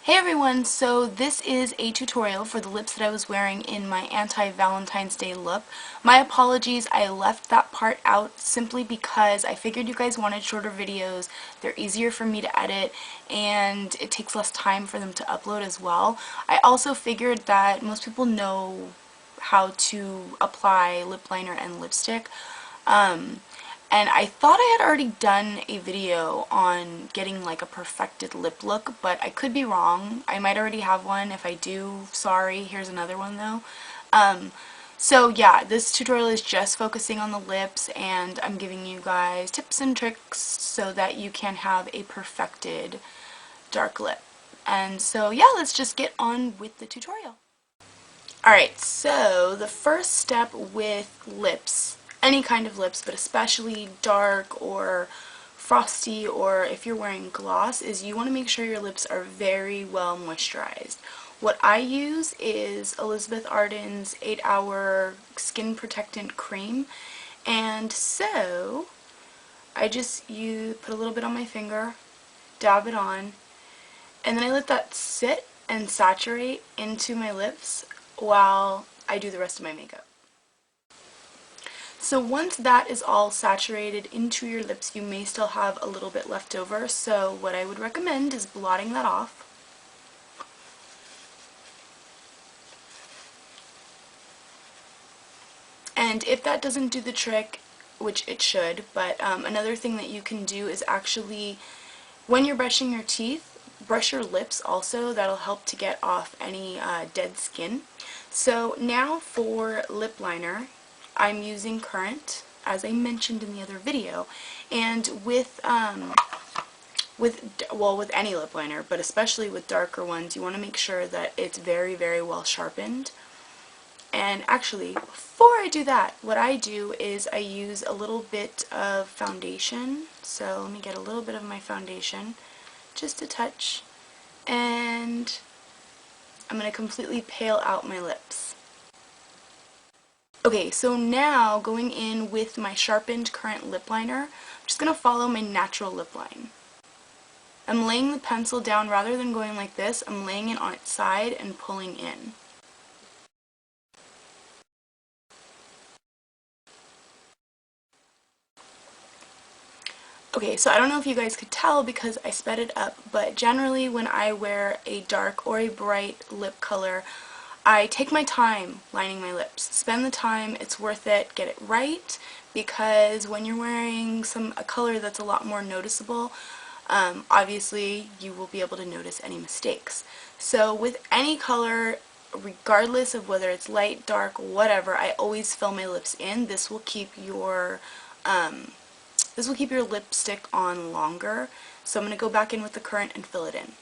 Hey everyone, so this is a tutorial for the lips that I was wearing in my anti-Valentine's Day look. My apologies, I left that part out simply because I figured you guys wanted shorter videos, they're easier for me to edit, and it takes less time for them to upload as well. I also figured that most people know how to apply lip liner and lipstick. And I thought I had already done a video on getting like a perfected lip look, but I could be wrong. I might already have one. If I do, sorry. Here's another one though. So yeah, this tutorial is just focusing on the lips, and I'm giving you guys tips and tricks so that you can have a perfected dark lip. And so yeah, let's just get on with the tutorial. Alright, so the first step with lips, any kind of lips, but especially dark or frosty, or if you're wearing gloss, is you want to make sure your lips are very well moisturized. What I use is Elizabeth Arden's 8-Hour Skin Protectant Cream, and so I just put a little bit on my finger, dab it on, and then I let that sit and saturate into my lips while I do the rest of my makeup. So once that is all saturated into your lips, you may still have a little bit left over, so what I would recommend is blotting that off. And if that doesn't do the trick, which it should, but another thing that you can do is actually, when you're brushing your teeth, brush your lips also. That'll help to get off any dead skin. So now for lip liner, I'm using Currant, as I mentioned in the other video, and with any lip liner, but especially with darker ones, you want to make sure that it's very, very well sharpened. And actually, before I do that, what I do is I use a little bit of foundation. So let me get a little bit of my foundation, just a touch, and I'm going to completely pale out my lips. Okay, so now going in with my sharpened Currant lip liner, I'm just going to follow my natural lip line. I'm laying the pencil down rather than going like this. I'm laying it on its side and pulling in. Okay, so I don't know if you guys could tell because I sped it up, but generally when I wear a dark or a bright lip color, I take my time lining my lips. Spend the time, it's worth it, get it right, because when you're wearing a color that's a lot more noticeable, obviously you will be able to notice any mistakes. So with any color, regardless of whether it's light, dark, whatever, I always fill my lips in. This will keep your lipstick on longer. So I'm going to go back in with the Currant and fill it in.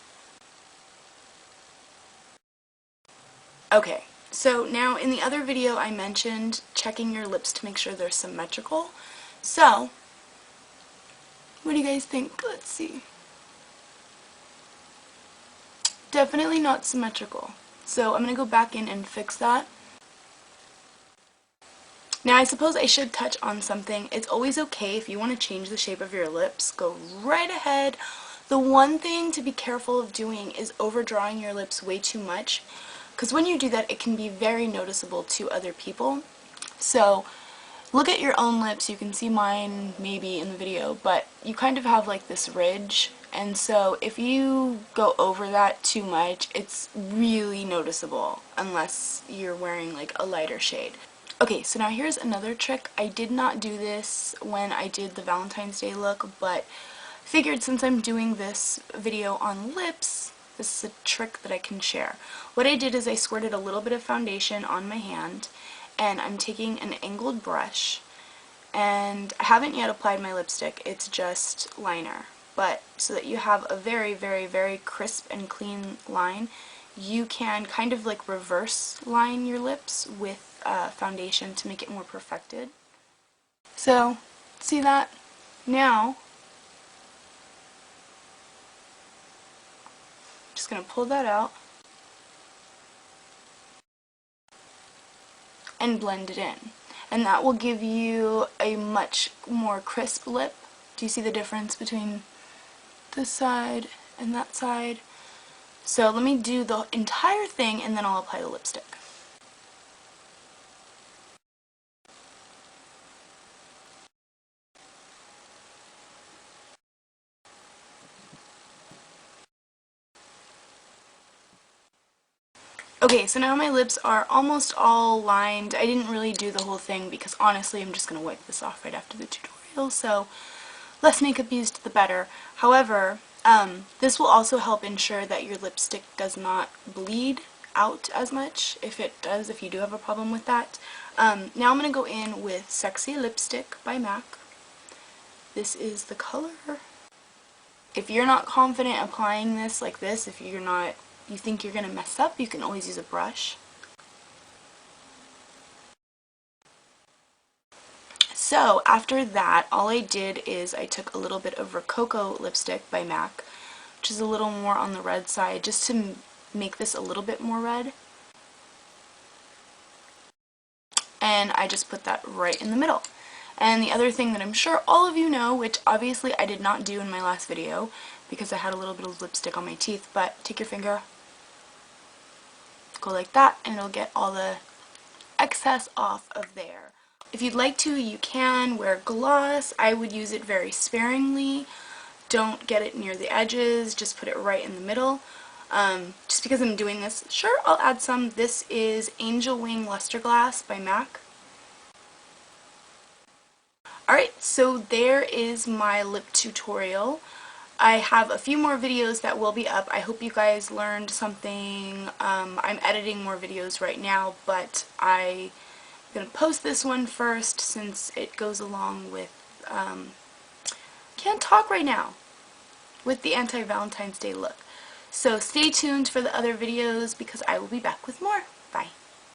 Okay, so now in the other video I mentioned checking your lips to make sure they're symmetrical. So, what do you guys think? Let's see. Definitely not symmetrical. So I'm going to go back in and fix that. Now I suppose I should touch on something. It's always okay if you want to change the shape of your lips, go right ahead. The one thing to be careful of doing is overdrawing your lips way too much, because when you do that it can be very noticeable to other people. So look at your own lips. You can see mine maybe in the video, but you kind of have like this ridge, and so if you go over that too much, it's really noticeable unless you're wearing like a lighter shade. Okay, so now here's another trick. I did not do this when I did the Valentine's Day look, but figured since I'm doing this video on lips, this is a trick that I can share. What I did is I squirted a little bit of foundation on my hand, and I'm taking an angled brush, and I haven't yet applied my lipstick, it's just liner. But so that you have a very, very, very crisp and clean line, you can kind of like reverse line your lips with foundation to make it more perfected. So, see that? Now, I'm just going to pull that out and blend it in. And that will give you a much more crisp lip. Do you see the difference between this side and that side? So let me do the entire thing and then I'll apply the lipstick. Okay, so now my lips are almost all lined. I didn't really do the whole thing because honestly I'm just going to wipe this off right after the tutorial, so less makeup used the better. However, this will also help ensure that your lipstick does not bleed out as much, if it does, if you do have a problem with that. Now I'm going to go in with Sexy Lipstick by MAC. This is the color. If you're not confident applying this like this, if you think you're going to mess up, you can always use a brush. So after that, all I did is I took a little bit of Rococo lipstick by MAC, which is a little more on the red side, just to make this a little bit more red. And I just put that right in the middle. And the other thing that I'm sure all of you know, which obviously I did not do in my last video because I had a little bit of lipstick on my teeth, but take your finger, go like that, and it'll get all the excess off of there. If you'd like to, you can wear gloss. I would use it very sparingly. Don't get it near the edges, just put it right in the middle. Just because I'm doing this, sure, I'll add some. This is Angel Wing Luster Glass by MAC. Alright, so there is my lip tutorial. I have a few more videos that will be up. I hope you guys learned something. I'm editing more videos right now, but I'm going to post this one first since it goes along with, can't talk right now, with the anti-Valentine's Day look. So stay tuned for the other videos because I will be back with more. Bye.